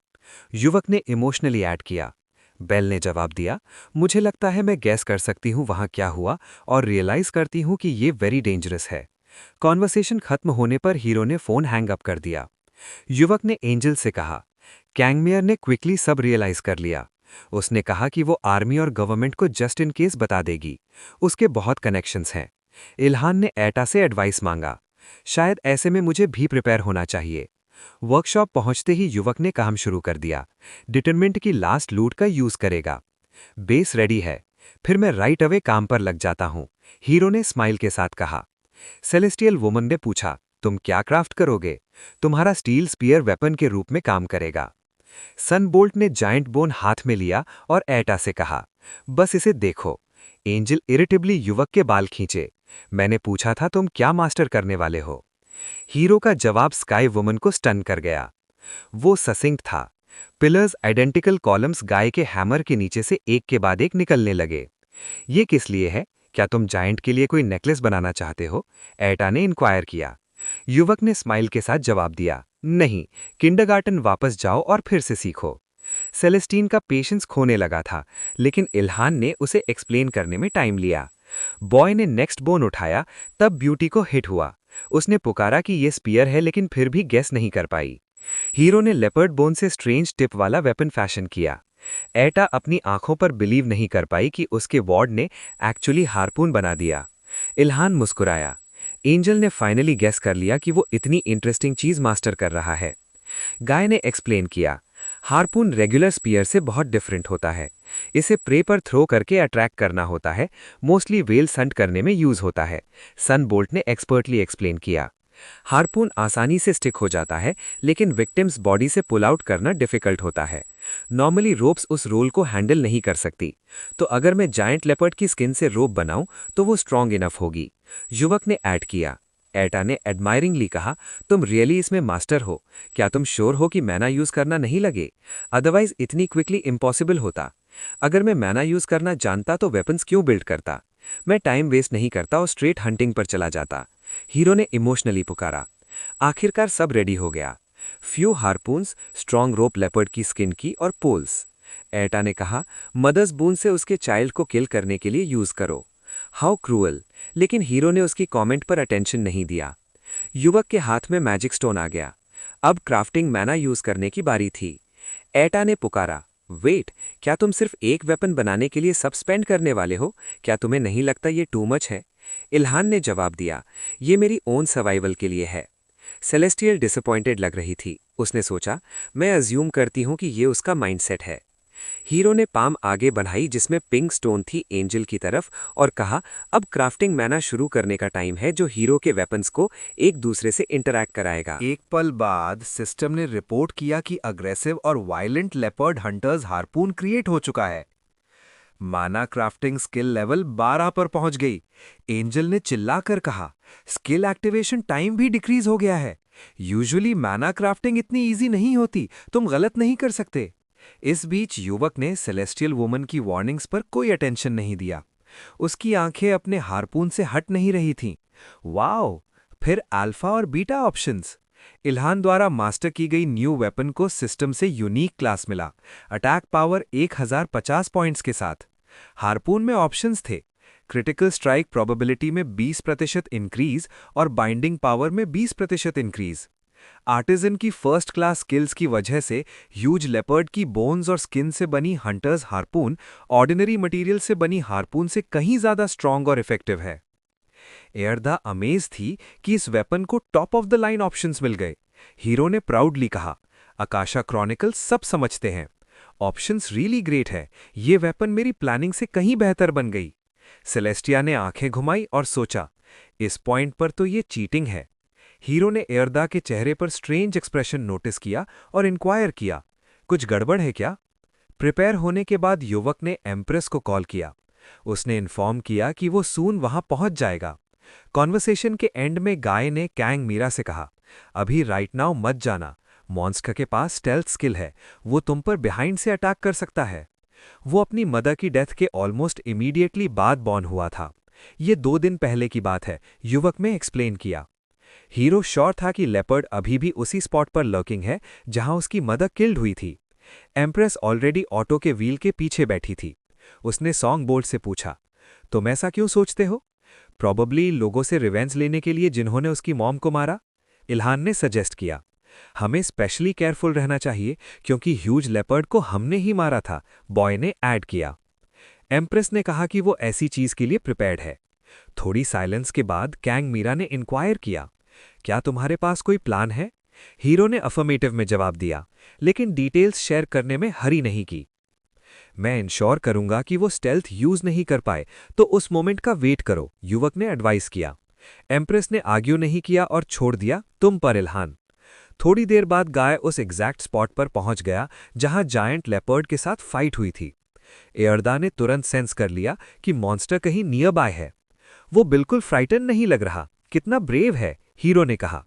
युवक ने इमोशनली ऐड किया। बेल ने जवाब दिया, मुझे लगता है मैं गैस कर सकती हूँ वहाँ क्या हुआ और रियलाइज करती हूँ कि ये वेरी डेंजरस है। कॉन्वर्सेशन खत्म होने पर हीरो ने फोन हैंग अप कर दिया। युवक ने एंजल से कहा। कैंगमेयर ने क्विकली सब रियलाइज कर लिया। उसने कहा कि वो आर्मी और गवर्नमेंट को जस्ट इन केस बता देगी। उसके बहुत कनेक्शंस हैं। इल्हान ने एटा से एडवाइस मांगा। शायद ऐसे में मुझे भी प्रिपेयर होना चाहिए। वर्कशॉप पहुंचते ही युवक ने काम शुरू कर दिया। डिटरमिनेंट की लास्ट लूट का यूज करेगा। बेस रेडी है, फिर मैं राइट अवे काम पर लग जाता हूं, हीरो ने स्माइल के साथ कहा। सेलेस्टियल वुमन ने पूछा, तुम क्या क्राफ्ट करोगे? तुम्हारा स्टील स्पीयर वेपन के रूप में काम करेगा। सनबोल्ट ने जायंट बोन हाथ में लिया और एटा से कहा, बस इसे देखो। एंजल इरिटेबली युवक के बाल खींचे। मैंने पूछा था तुम क्या मास्टर करने वाले हो? हीरो का जवाब स्काई वुमन को स्टन कर गया। वो ससिंक्ट था। पिलर्स आइडेंटिकल कॉलम्स गाय के हैमर के नीचे से एक के बाद एक निकलने लगे। ये किस लिए है? क्या तुम जायंट के लिए कोई नेकलेस बनाना चाहते हो? एटा ने इंक्वायर किया। युवक ने स्माइल के साथ जवाब दिया, नहीं, किंडरगार्टन वापस जाओ और फिर से सीखो। सेलेस्टीन का पेशेंस खोने लगा था, लेकिन इल्हान ने उसे एक्सप्लेन करने में टाइम लिया। बॉय ने नेक्स्ट बोन उठाया, तब ब्यूटी को हिट हुआ। उसने पुकारा कि यह स्पीयर है, लेकिन फिर भी गेस नहीं कर पाई। हीरो ने लेपर्ड बोन से स्ट्रेंज टिप वाला वेपन फैशन किया।
एटा अपनी आंखों पर बिलीव नहीं कर पाई कि उसके वार्ड ने एक्चुअली हार्पून बना दिया। इल्हान मुस्कुराया। एंजल ने फाइनली गेस कर लिया कि वो इतनी इंटरेस्टिंग चीज मास्टर कर रहा है। गाय ने एक्सप्लेन किया, हार्पून रेगुलर स्पीयर से बहुत डिफरेंट होता है। इसे प्रे पर थ्रो करके अट्रैक्ट करना होता है, मोस्टली वेल हंट करने में यूज होता है। सन बोल्ट ने एक्सपर्टली एक्सप्लेन किया। हार्पून आसानी से स्टिक हो जाता है, लेकिन विक्टिम्स बॉडी से पुल आउट करना डिफिकल्ट होता है। नॉर्मली रोप्स उस रोल को हैंडल नहीं कर सकती, तो अगर मैं जायंट लेपर्ड की स्किन से रोप बनाऊं तो वो स्ट्रांग इनफ होगी। युवक ने ऐड किया। एटा ने एडमायरिंगली कहा, तुम रियली इसमें मास्टर हो। क्या तुम श्योर हो कि मैना यूज करना नहीं लगे? अदरवाइज इतनी क्विकली इम्पॉसिबल होता। अगर मैं मैना यूज करना जानता तो वेपन्स क्यों बिल्ड करता? मैं टाइम वेस्ट नहीं करता और स्ट्रेट हंटिंग पर चला जाता। हीरो ने इमोशनली पुकारा। आखिरकार सब रेडी हो गया। फ्यू हार्पून्स, स्ट्रॉन्ग रोप लेपर्ड की स्किन की और पोल्स। एटा ने कहा, मदर्स बून से उसके चाइल्ड को किल करने के लिए यूज करो। How cruel. लेकिन हीरो ने उसकी कमेंट पर अटेंशन नहीं दिया। युवक के हाथ में मैजिक स्टोन आ गया। अब क्राफ्टिंग मैना यूज करने की बारी थी। एटा ने पुकारा, वेट, क्या तुम सिर्फ एक वेपन बनाने के लिए सब स्पेंड करने वाले हो? क्या तुम्हें नहीं लगता ये टू मच है? इल्हान ने जवाब दिया, ये मेरी ओन सर्वाइवल के लिए है। सेलेस्टियल डिसअपॉइंटेड लग रही थी। उसने सोचा, मैं अज्यूम करती हूं कि ये उसका माइंडसेट है। हीरो ने पाम आगे बढ़ाई जिसमें पिंक स्टोन थी एंजल की तरफ और कहा, अब क्राफ्टिंग मैना शुरू करने का टाइम है जो हीरो के वेपन्स को एक दूसरे से इंटरैक्ट कराएगा।
एक पल बाद सिस्टम ने रिपोर्ट किया कि अग्रेसिव और violent leopard hunters harpoon create हो चुका है। माना क्राफ्टिंग स्किल लेवल 12 पर पहुंच गई। एंजल ने चिल्लाकर कहा, स्किल एक्टिवेशन टाइम भी डिक्रीज हो गया है। यूजुअली माना क्राफ्टिंग इतनी इजी नहीं होती, तुम गलत नहीं कर सकते। इस बीच युवक ने सेलेस्टियल वुमन की वार्निंग्स पर कोई अटेंशन नहीं दिया। उसकी आंखें अपने हार्पून से हट नहीं रही थीं। वाओ! फिर अल्फा और बीटा ऑप्शंस। इल्हान द्वारा मास्टर की गई न्यू वेपन को सिस्टम से यूनिक क्लास मिला, अटैक पावर 1050 पॉइंट्स के साथ। हार्पून में ऑप्शंस थे, क्रिटिकल स्ट्राइक प्रोबेबिलिटी में 20% इंक्रीज और बाइंडिंग पावर में 20% इंक्रीज। आर्टिजन की फर्स्ट क्लास स्किल्स की वजह से ह्यूज लेपर्ड की बोन्स और स्किन से बनी हंटर्स हार्पून ऑर्डिनरी मटेरियल से बनी हार्पून से कहीं ज्यादा स्ट्रांग और इफेक्टिव है। एयरदा अमेज थी कि इस वेपन को top of the line options मिल गए। हीरो ने प्राउडली कहा, आकाशा क्रॉनिकल सब समझते हैं, ऑप्शंस रियली ग्रेट है। ये वेपन मेरी प्लानिंग से कहीं बेहतर बन गई। सेलेस्टिया ने आंखें घुमाई और सोचा, इस पॉइंट पर तो ये चीटिंग है। हीरो ने एयरदा के चेहरे पर स्ट्रेंज एक्सप्रेशन नोटिस किया और इंक्वायर किया, कुछ गड़बड़ है क्या? प्रिपेयर होने के बाद युवक ने एम्प्रेस को कॉल किया। उसने इन्फॉर्म किया कि वो सून वहां पहुंच जाएगा। कॉन्वर्सेशन के एंड में गाय ने कैंग मीरा से कहा, अभी राइट नाउ मत जाना, मॉन्स्टर के पास स्टेल्थ स्किल है, वो तुम पर बिहाइंड से अटैक कर सकता है। वो अपनी मदर की डेथ के ऑलमोस्ट इमीडिएटली बाद बॉर्न हुआ था। ये 2 दिन पहले की बात है, युवक में एक्सप्लेन किया। हीरो श्योर था कि लेपर्ड अभी भी उसी स्पॉट पर लर्किंग है जहां उसकी मदर किल्ड हुई थी। एम्प्रेस ऑलरेडी ऑटो के व्हील के पीछे बैठी थी। उसने सॉन्ग बोल्ट से पूछा, तुम ऐसा क्यों सोचते हो? प्रॉबेबली लोगों से रिवेंज लेने के लिए जिन्होंने उसकी मॉम को मारा। इल्हान ने सजेस्ट किया, हमें स्पेशली केयरफुल रहना चाहिए क्योंकि ह्यूज लेपर्ड को हमने ही मारा था, बॉय ने ऐड किया। एम्प्रेस ने कहा कि वो ऐसी चीज के लिए प्रिपेयर्ड है। थोड़ी साइलेंस के बाद कैंग मीरा ने इंक्वायर किया, क्या तुम्हारे पास कोई प्लान है? हीरो ने अफर्मेटिव में जवाब दिया, लेकिन डिटेल्स शेयर करने में हरी नहीं की। मैं इंश्योर करूंगा कि वो स्टेल्थ यूज नहीं कर पाए, तो उस मोमेंट का वेट करो, युवक ने एडवाइस किया। एम्प्रेस ने आर्ग्यू नहीं किया और छोड़ दिया तुम पर इल्हान। थोड़ी देर बाद गाय उस एग्जैक्ट स्पॉट पर पहुंच गया जहां जायंट लेपर्ड के साथ फाइट हुई थी। एयरदा ने तुरंत सेंस कर लिया कि मॉन्स्टर कहीं नियर बाय है। वो बिल्कुल फ्राइटन नहीं लग रहा, कितना ब्रेव है, हीरो ने कहा।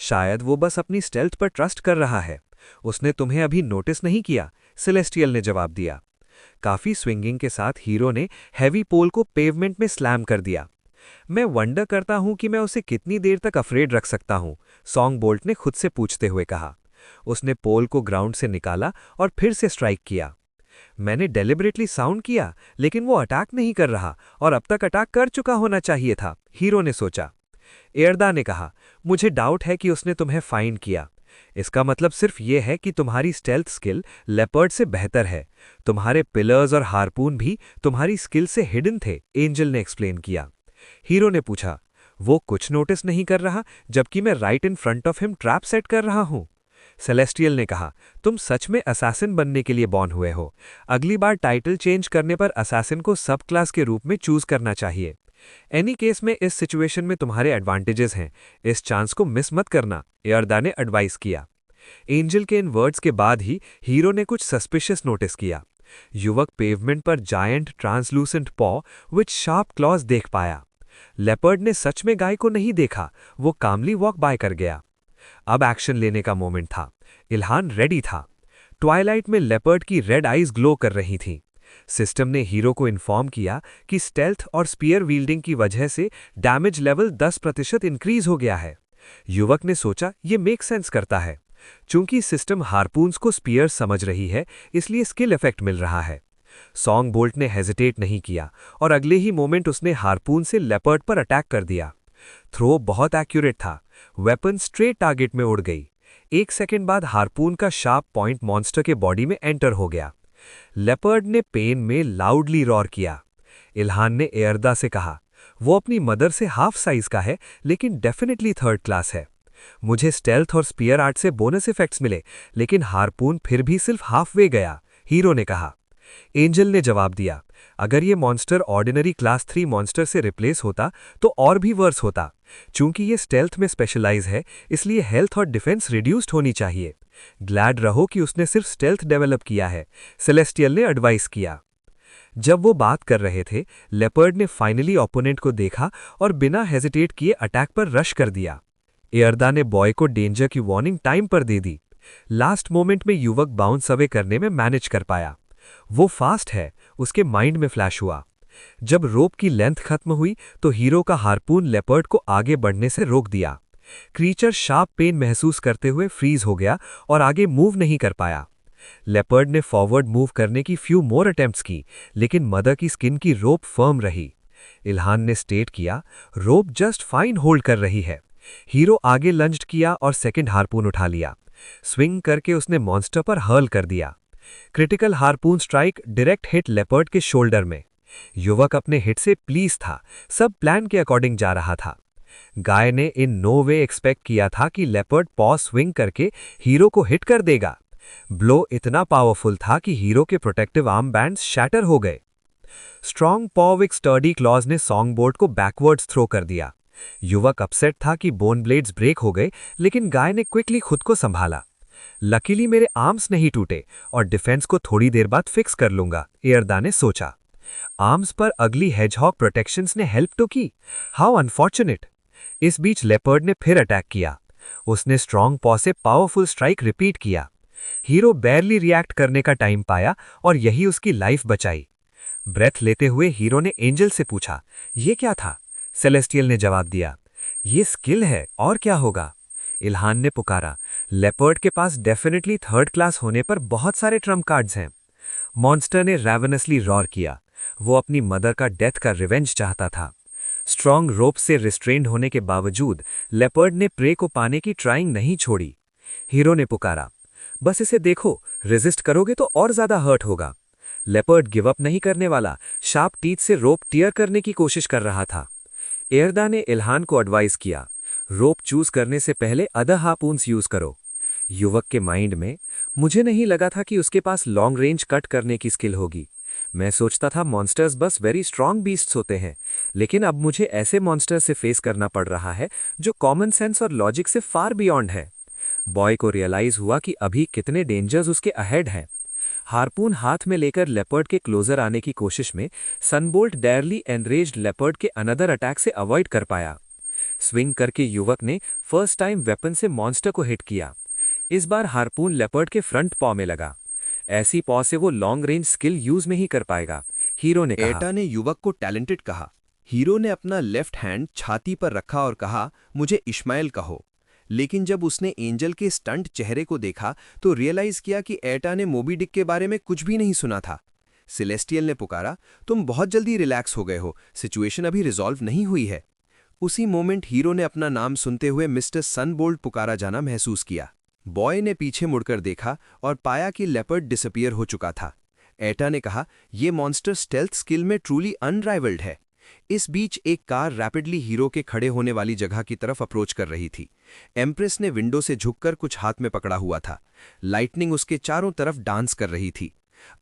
शायद वो बस अपनी स्टेल्थ पर ट्रस्ट कर रहा है, उसने तुम्हें अभी नोटिस नहीं किया, सेलेस्टियल ने जवाब दिया। काफी स्विंगिंग के साथ हीरो ने हैवी पोल को पेवमेंट में स्लैम कर दिया। मैं वंडर करता हूं कि मैं उसे कितनी देर तक अफ्रेड रख सकता हूं, सॉन्ग बोल्ट ने खुद से पूछते हुए कहा। उसने पोल को ग्राउंड से निकाला और फिर से स्ट्राइक किया। मैंने डेलिबरेटली साउंड किया, लेकिन वो अटैक नहीं कर रहा और अब तक अटैक कर चुका होना चाहिए था, हीरो ने सोचा। एयरदा ने कहा, मुझे डाउट है कि उसने तुम्हें फाइंड किया।
इसका मतलब सिर्फ ये है कि तुम्हारी स्टेल्थ स्किल लेपर्ड से बेहतर है। तुम्हारे पिलर्स और हार्पून भी तुम्हारी स्किल से हिडन थे, एंजल ने एक्सप्लेन किया। हीरो ने पूछा, वो कुछ नोटिस नहीं कर रहा जबकि मैं right in front of him trap set कर रहा हूं? सेलेस्टियल ने कहा, तुम सच में असैसिन बनने के लिए बॉर्न हुए हो। अगली बार टाइटल चेंज करने पर असैसिन को सब क्लास के रूप में चूज करना चाहिए। एनी केस में इस सिचुएशन में तुम्हारे एडवांटेजेस हैं, इस चांस को मिस मत करना, एयरदा ने एडवाइस किया। एंजल के इन वर्ड्स के बाद ही हीरो ने कुछ सस्पिशियस नोटिस किया। युवक पेवमेंट पर जायंट ट्रांसलूसेंट पॉ विथ शार्प क्लॉज देख पाया। लेपर्ड ने सच में गाय को नहीं देखा, वो कामली वॉक बाय कर गया। अब एक्शन लेने का मोमेंट था। इल्हान रेडी था। ट्वाइलाइट में लेपर्ड की रेड आईज ग्लो कर रही थीं। सिस्टम ने हीरो को इन्फॉर्म किया कि स्टेल्थ और स्पीयर वील्डिंग की वजह से डैमेज लेवल 10% इंक्रीज हो गया है। युवक ने सोचा ये मेक सेंस करता है। चूंकि सिस्टम हार्पून्स को स्पीयर समझ रही है, इसलिए स्किल इफेक्ट मिल रहा है। सॉन्ग बोल्ट ने हेजिटेट नहीं किया और अगले ही मोमेंट उसने हार्पून से लेपर्ड पर अटैक कर दिया। थ्रो बहुत एक्यूरेट था। वेपन स्ट्रेट टारगेट में उड़ गई। 1 सेकंड बाद हार्पून का शार्प पॉइंट मॉन्स्टर के बॉडी में एंटर हो गया। लेपर्ड ने पेन में लाउडली रॉर किया। इल्हान ने एयरदा से कहा, वो अपनी मदर से हाफ साइज का है लेकिन डेफिनेटली थर्ड क्लास है। मुझे स्टेल्थ और स्पीयर आर्ट से बोनस इफेक्ट्स मिले, लेकिन हार्पून फिर भी सिर्फ हाफ वे गया, हीरो ने कहा। एंजल ने जवाब दिया, अगर ये मॉन्स्टर ऑर्डिनरी क्लास 3 मॉन्स्टर से रिप्लेस होता तो और भी वर्स होता। चूंकि ये स्टेल्थ में स्पेशलाइज है, इसलिए हेल्थ और डिफेंस रिड्यूस्ड होनी चाहिए। ग्लैड रहो कि उसने सिर्फ स्टेल्थ डेवलप किया है, सेलेस्टियल ने एडवाइस किया। जब वो बात कर रहे थे, लेपर्ड ने फाइनली ओपोनेंट को देखा और बिना हेजिटेट किए अटैक पर रश कर दिया। एयरदा ने बॉय को डेंजर की वार्निंग टाइम पर दे दी। लास्ट मोमेंट में युवक बाउंस अवे करने में मैनेज कर पाया। वो फास्ट है, उसके माइंड में फ्लैश हुआ। जब रोप की लेंथ खत्म हुई तो हीरो का हार्पून लेपर्ड को आगे बढ़ने से रोक दिया। क्रीचर शार्प पेन महसूस करते हुए फ्रीज हो गया और आगे मूव नहीं कर पाया। लेपर्ड ने फॉरवर्ड मूव करने की फ्यू मोर अटेम्प्ट्स की, लेकिन मदर की स्किन की रोप फर्म रही। इल्हान ने स्टेट किया, रोप जस्ट फाइन होल्ड कर रही है। हीरो आगे लंज्ड किया और सेकंड हार्पून उठा लिया। स्विंग करके उसने मॉन्स्टर पर हर्ल कर दिया। Critical harpoon strike direct hit leopard के शोल्डर में। युवक अपने हिट से प्लीज था, सब प्लान के अकॉर्डिंग जा रहा था। गाय ने इन नो वे एक्सपेक्ट किया था कि लेपर्ड पॉ स्विंग करके हीरो को हिट कर देगा। ब्लो इतना पावरफुल था कि हीरो के प्रोटेक्टिव आर्म बैंड्स शैटर हो गए। स्ट्रॉन्ग पॉ विथ स्टर्डी क्लॉज ने सॉन्ग बोर्ड को बैकवर्ड्स थ्रो कर दिया। युवक अपसेट था कि बोन ब्लेड्स ब्रेक हो गए, लेकिन गाय ने क्विकली खुद को संभाला। लकीली मेरे आर्म्स नहीं टूटे और डिफेंस को थोड़ी देर बाद फिक्स कर लूंगा, एयरदा ने सोचा। आर्म्स पर अगली हेजहॉग प्रोटेक्शंस ने हेल्प तो की। How unfortunate. इस बीच लेपर्ड ने फिर अटैक किया। उसने स्ट्रॉन्ग पॉ से पावरफुल स्ट्राइक रिपीट किया। हीरो बैरली रिएक्ट करने का टाइम पाया और यही उसकी लाइफ बचाई। ब्रेथ लेते हुए हीरो ने एंजल से पूछा, ये क्या था? सेलेस्टियल ने जवाब दिया, ये स्किल है और क्या होगा। इल्हान ने पुकारा, लेपर्ड के पास डेफिनेटली थर्ड क्लास होने पर बहुत सारे ट्रम्प कार्ड्स हैं। मॉन्स्टर ने रैवनसली रॉर किया। वो अपनी मदर का डेथ का रिवेंज चाहता था। स्ट्रॉन्ग रोप से रिस्ट्रेन्ड होने के बावजूद लेपर्ड ने प्रे को पाने की ट्राइंग नहीं छोड़ी। हीरो ने पुकारा, बस इसे देखो, रेजिस्ट करोगे तो और ज्यादा हर्ट होगा। लेपर्ड गिव अप नहीं करने वाला, शार्प टीथ से रोप टियर करने की कोशिश कर रहा था। एयरदा ने इल्हान को एडवाइस किया, रोप चूज करने से पहले अदर हार्पून्स यूज करो। युवक के माइंड में, मुझे नहीं लगा था कि उसके पास लॉन्ग रेंज कट करने की स्किल होगी। मैं सोचता था मॉन्स्टर्स बस वेरी स्ट्रांग बीस्ट्स होते हैं, लेकिन अब मुझे ऐसे मॉन्स्टर से फेस करना पड़ रहा है जो कॉमन सेंस और लॉजिक से फार बियॉन्ड है। बॉय को रियलाइज हुआ कि अभी कितने डेंजर्स उसके अहेड हैं। हार्पून हाथ में लेकर लेपर्ड के क्लोजर आने की कोशिश में सनबोल्ट डेयरली एनरेज्ड लेपर्ड के अनदर अटैक से अवॉइड कर पाया। स्विंग करके युवक ने फर्स्ट टाइम वेपन से मॉन्स्टर को हिट किया। इस बार हार्पून लेपर्ड के फ्रंट पॉ में लगा। ऐसी पॉ से वो लॉन्ग रेंज स्किल यूज नहीं कर पाएगा, हीरो ने कहा।
एटा ने युवक को टैलेंटेड कहा। हीरो ने अपना लेफ्ट हैंड छाती पर रखा और कहा, मुझे इश्माइल कहो। लेकिन जब उसने एंजल के स्टंट चेहरे को देखा तो रियलाइज किया कि एटा ने मोबी डिक के बारे में कुछ भी नहीं सुना था। सेलेस्टियल ने पुकारा, तुम बहुत जल्दी रिलैक्स हो गए हो, सिचुएशन अभी रिजॉल्व नहीं हुई है। उसी मोमेंट हीरो ने अपना नाम सुनते हुए मिस्टर सनबोल्ट पुकारा जाना महसूस किया। बॉय ने पीछे मुड़कर देखा और पाया कि लेपर्ड डिसअपियर हो चुका था। एटा ने कहा, यह मॉन्स्टर स्टेल्थ स्किल में ट्रूली अनराइवल्ड है। इस बीच एक कार रैपिडली हीरो के खड़े होने वाली जगह की तरफ अप्रोच कर रही थी। एम्प्रेस ने विंडो से झुककर कुछ हाथ में पकड़ा हुआ था। लाइटनिंग उसके चारों तरफ डांस कर रही थी।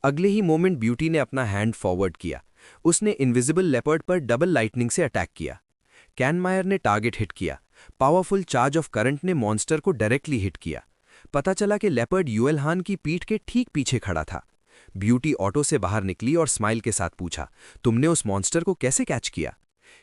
अगले ही मोमेंट ब्यूटी ने अपना हैंड फॉरवर्ड किया। उसने इनविजिबल लेपर्ड पर डबल लाइटनिंग से अटैक किया। कैनमायर ने टारगेट हिट किया। पावरफुल चार्ज ऑफ करंट ने मॉन्स्टर को डायरेक्टली हिट किया। पता चला कि लेपर्ड यूएल हान की पीठ के ठीक पीछे खड़ा था। ब्यूटी ऑटो से बाहर निकली और स्माइल के साथ पूछा, तुमने उस मॉन्स्टर को कैसे कैच किया?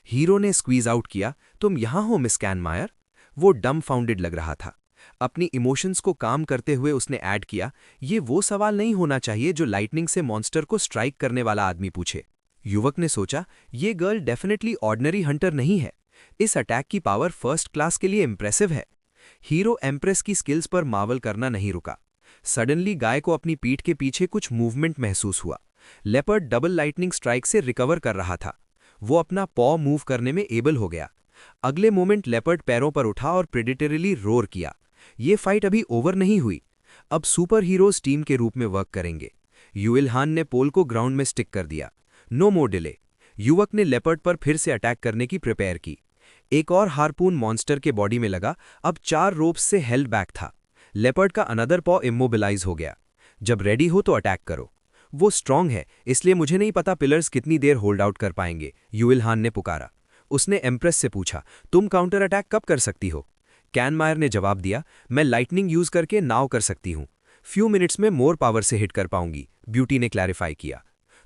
हीरो ने स्क्वीज आउट किया, तुम यहां हो मिस कैनमायर? वो डम फाउंडेड लग रहा था। अपनी इमोशंस को काम करते हुए उसने ऐड किया, ये वो सवाल नहीं होना चाहिए जो लाइटनिंग से मॉन्स्टर को स्ट्राइक करने वाला आदमी पूछे। युवक ने सोचा, ये गर्ल डेफिनेटली ऑर्डिनरी हंटर नहीं है। इस अटैक की पावर फर्स्ट क्लास के लिए इंप्रेसिव है। हीरो एम्प्रेस की स्किल्स पर मावल करना नहीं रुका। सडनली गाय को अपनी पीठ के पीछे कुछ मूवमेंट महसूस हुआ। लेपर्ड डबल लाइटनिंग स्ट्राइक से रिकवर कर रहा था। वो अपना पॉ मूव करने में एबल हो गया। अगले मोमेंट लेपर्ड पैरों पर उठा और प्रेडिटरीली रोर किया। ये फाइट अभी ओवर नहीं हुई। अब सुपर हीरोज टीम के रूप में वर्क करेंगे। यूएल हान ने पोल को ग्राउंड में स्टिक कर दिया। No more delay. युवक ने लेपर्ड पर फिर से अटैक करने की प्रिपेयर की। एक और हार्पून मॉन्स्टर के बॉडी में लगा। अब 4 रोप्स से हेल्ड बैक था। लेपर्ड का अनदर पॉ इमोबिलाइज हो गया। जब रेडी हो तो अटैक करो। वो स्ट्रांग है, इसलिए मुझे नहीं पता पिलर्स कितनी देर होल्ड आउट कर पाएंगे, यूएल हान ने पुकारा। उसने एम्प्रेस से पूछा, तुम काउंटर अटैक कब कर सकती हो? कैनमायर ने जवाब दिया, मैं लाइटनिंग यूज करके नाव कर सकती हूं। फ्यू मिनट्स में मोर पावर से हिट कर पाऊंगी, ब्यूटी ने क्लैरिफाई किया।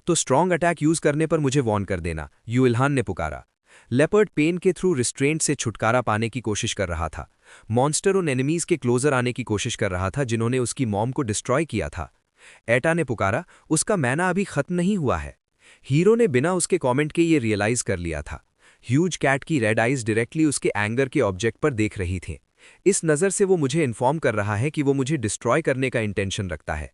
तो स्ट्रांग अटैक यूज करने पर मुझे वॉर्न कर देना, यूएल हान ने पुकारा। लेपर्ड पेन के थ्रू रिस्ट्रेंट से छुटकारा पाने की कोशिश कर रहा था। मॉन्स्टर उन एनिमीज के क्लोजर आने की कोशिश कर रहा था जिन्होंने उसकी मॉम को डिस्ट्रॉय किया था। एटा ने पुकारा, उसका मैना अभी खत्म नहीं हुआ है। हीरो ने बिना उसके कमेंट के ये रियलाइज कर लिया था। ह्यूज कैट की रेड आइज डायरेक्टली उसके एंगर के ऑब्जेक्ट पर देख रही थी। इस नज़र से वो मुझे इन्फॉर्म कर रहा है कि वो मुझे डिस्ट्रॉय करने का इंटेंशन रखता है।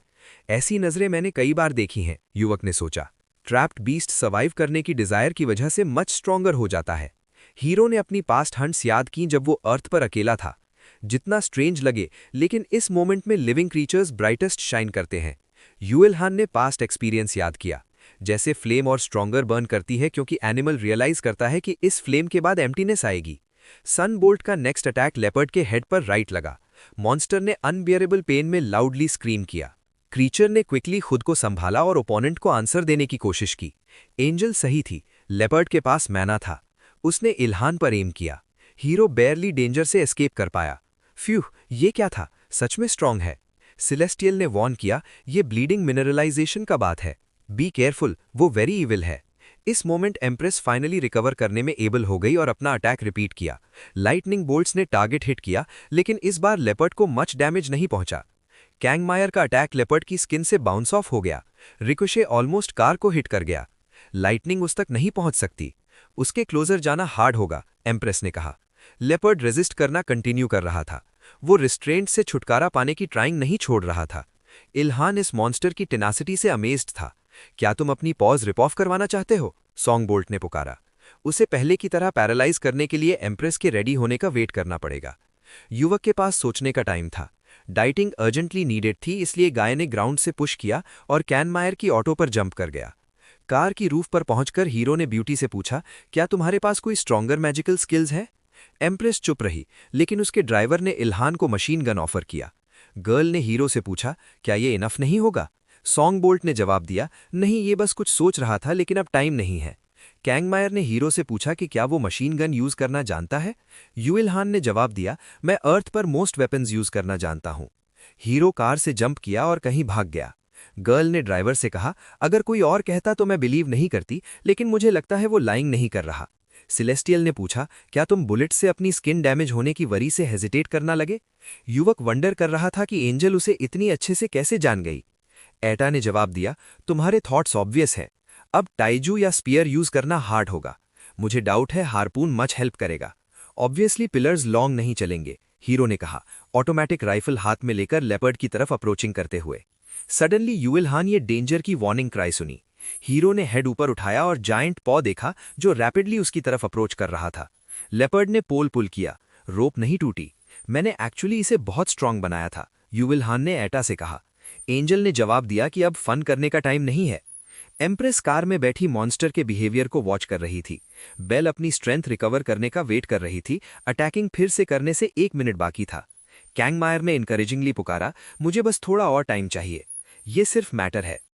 ऐसी नज़रें मैंने कई बार देखी हैं, युवक ने सोचा। ट्रैप्ड बीस्ट सर्वाइव करने की डिजायर की वजह से मच स्ट्रॉन्गर हो जाता है। हीरो ने अपनी पास्ट हंट्स याद की जब वो अर्थ पर अकेला था। जितना स्ट्रेंज लगे, लेकिन इस मोमेंट में लिविंग क्रीचर्स ब्राइटेस्ट शाइन करते हैं। यूएल हान ने पास्ट एक्सपीरियंस याद किया, जैसे फ्लेम और स्ट्रॉन्गर बर्न करती है क्योंकि एनिमल रियलाइज करता है कि इस फ्लेम के बाद एम्प्टीनेस आएगी। सन बोल्ट का नेक्स्ट अटैक लेपर्ड के हेड पर राइट लगा। मॉन्स्टर ने अनबियरेबल पेन में लाउडली स्क्रीम किया। क्रीचर ने क्विकली खुद को संभाला और ओपोनेंट को आंसर देने की कोशिश की। एंजल सही थी, लेपर्ड के पास मैना था। उसने इल्हान पर एम किया। हीरो बेयरली डेंजर से एस्केप कर पाया। फ्यू, ये क्या था? सच में स्ट्रांग है। सेलेस्टियल ने वॉर्न किया, ये ब्लीडिंग मिनरलाइजेशन का बात है। बी केयरफुल, वो वेरी इविल है। इस मोमेंट एम्प्रेस फाइनली रिकवर करने में एबल हो गई और अपना अटैक रिपीट किया। लाइटनिंग बोल्ट्स ने टारगेट हिट किया, लेकिन इस बार लेपर्ड को मच डैमेज नहीं पहुंचा। कैंगमायर का अटैक लेपर्ड की स्किन से बाउंस ऑफ हो गया। रिकोशे ऑलमोस्ट कार को हिट कर गया। लाइटनिंग उस तक नहीं पहुंच सकती। उसके क्लोजर जाना हार्ड होगा, एम्प्रेस ने कहा। लेपर्ड रेजिस्ट करना कंटिन्यू कर रहा था। वो रिस्ट्रेंट से छुटकारा पाने की ट्राइंग नहीं छोड़ रहा था। इल्हान इस मॉन्स्टर की टेनासिटी से अमेज्ड था। क्या तुम अपनी पॉज रिप ऑफ करवाना चाहते हो? सॉन्ग बोल्ट ने पुकारा। उसे पहले की तरह पैरालाइज करने के लिए एम्प्रेस के रेडी होने का वेट करना पड़ेगा। युवक के पास सोचने का टाइम था। डाइटिंग अर्जेंटली नीडेड थी, इसलिए गाय ने ग्राउंड से पुश किया और कैनमायर की ऑटो पर जंप कर गया। कार की रूफ पर पहुंचकर हीरो ने ब्यूटी से पूछा, क्या तुम्हारे पास कोई स्ट्रॉन्गर मैजिकल स्किल्स है? एम्प्रेस चुप रही, लेकिन उसके ड्राइवर ने इल्हान को मशीन गन ऑफर किया। गर्ल ने हीरो से पूछा, क्या ये इनफ नहीं होगा? सॉन्ग बोल्ट ने जवाब दिया, नहीं, ये बस कुछ सोच रहा था, लेकिन अब टाइम नहीं है। कैंगमायर ने हीरो से पूछा कि क्या वो मशीन गन यूज करना जानता है। यूएल हान ने जवाब दिया, मैं अर्थ पर मोस्ट वेपन्स यूज करना जानता हूं। हीरो कार से जंप किया और कहीं भाग गया। गर्ल ने ड्राइवर से कहा, अगर कोई और कहता तो मैं बिलीव नहीं करती, लेकिन मुझे लगता है वो लाइंग नहीं कर रहा। सेलेस्टियल ने पूछा, क्या तुम बुलेट से अपनी स्किन डैमेज होने की वरी से हेजिटेट करना लगे? युवक वंडर कर रहा था कि एंजल उसे इतनी अच्छे से कैसे जान गई। एटा ने जवाब दिया, तुम्हारे थॉट्स ऑब्वियस हैं। अब टाइजू या स्पीयर यूज करना हार्ड होगा। मुझे डाउट है हार्पून मच हेल्प करेगा। ऑब्वियसली पिलर्स लॉन्ग नहीं चलेंगे, हीरो ने कहा, ऑटोमेटिक राइफल हाथ में लेकर लेपर्ड की तरफ अप्रोचिंग करते हुए। सडनली यूएल हान ये डेंजर की वार्निंग क्राई सुनी। हीरो ने हेड ऊपर उठाया और जायंट पॉ देखा जो रैपिडली उसकी तरफ अप्रोच कर रहा था। लेपर्ड ने पोल पुल किया। रोप नहीं टूटी।
मैंने एक्चुअली इसे बहुत स्ट्रांग बनाया था, यूविल हान ने एटा से कहा। एंजल ने जवाब दिया कि अब फन करने का टाइम नहीं है। एम्प्रेस कार में बैठी मॉन्स्टर के बिहेवियर को वॉच कर रही थी। बेल अपनी स्ट्रेंथ रिकवर करने का वेट कर रही थी। अटैकिंग फिर से करने से 1 मिनट बाकी था। कैंगमायर ने इनकरेजिंगली पुकारा, मुझे बस थोड़ा और टाइम चाहिए। ये सिर्फ मैटर है।